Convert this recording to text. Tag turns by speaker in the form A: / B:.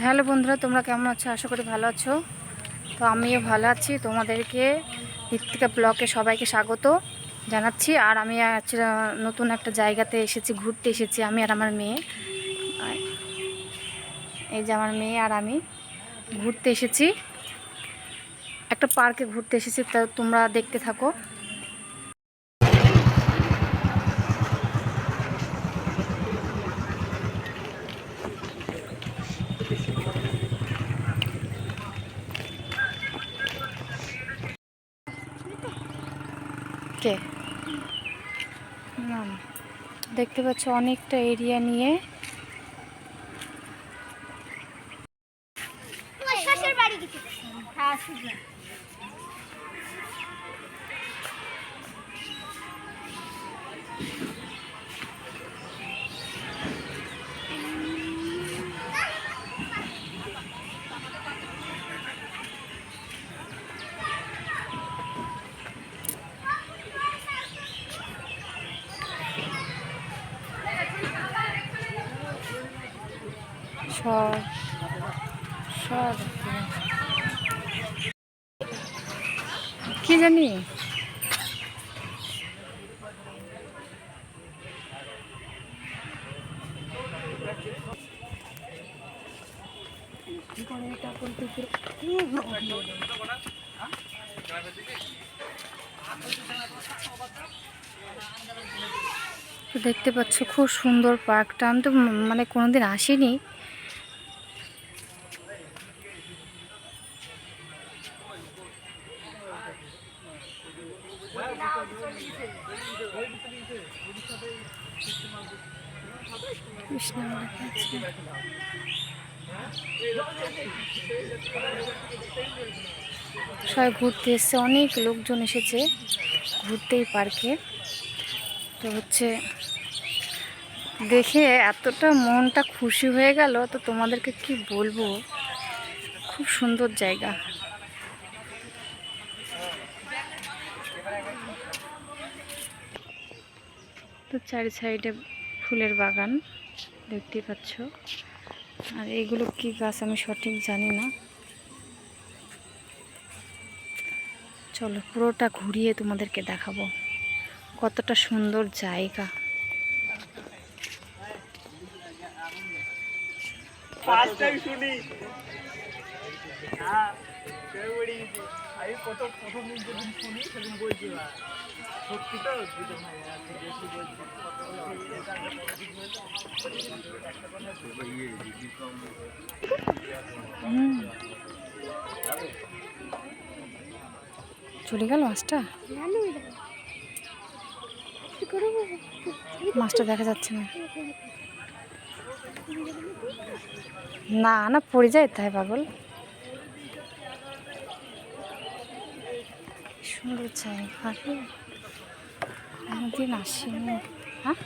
A: Hello বন্ধুরা, তোমরা কেমন আছো? আশা করি ভালো আছো। তো আমিও ভালো আছি। তোমাদেরকে ঋত্বিকা ব্লগে সবাইকে স্বাগত জানাচ্ছি। আর আমি নতুন একটা জায়গাতে এসেছি, ঘুরতে এসেছি আমি আর আমার মেয়ে। এই যে আমার মেয়ে আর আমি ঘুরতে এসেছি, একটা পার্কে ঘুরতে এসেছি। তা তোমরা দেখতে থাকো। কে না, দেখতে পাচ্ছ অনেকটা এরিয়া নিয়ে সর সর কি জানি দেখতে পাচ্ছ খুব সুন্দর পার্কটা। আমি তো মানে কোনোদিন আসিনি। সবাই ঘুরতে এসছে, অনেক লোকজন এসেছে ঘুরতে এই পার্কে। তো হচ্ছে দেখে এতটা মনটা খুশি হয়ে গেল, তো তোমাদেরকে কি বলবো, খুব সুন্দর জায়গা। তো চারি সাইডে ফুলের বাগান দেখতে পাচ্ছ। আর এইগুলো কি গাছ আমি সঠিক জানি না। চলো পুরোটা ঘুরিয়ে তোমাদেরকে দেখাবো কতটা সুন্দর জায়গা। চলে গেল মাছটা, মাছটা দেখা যাচ্ছে না। না না, পড়ে যায় তাই পাগল। সুন্দর জায়গা, অনেকদিন আসিনি। হ্যাঁ,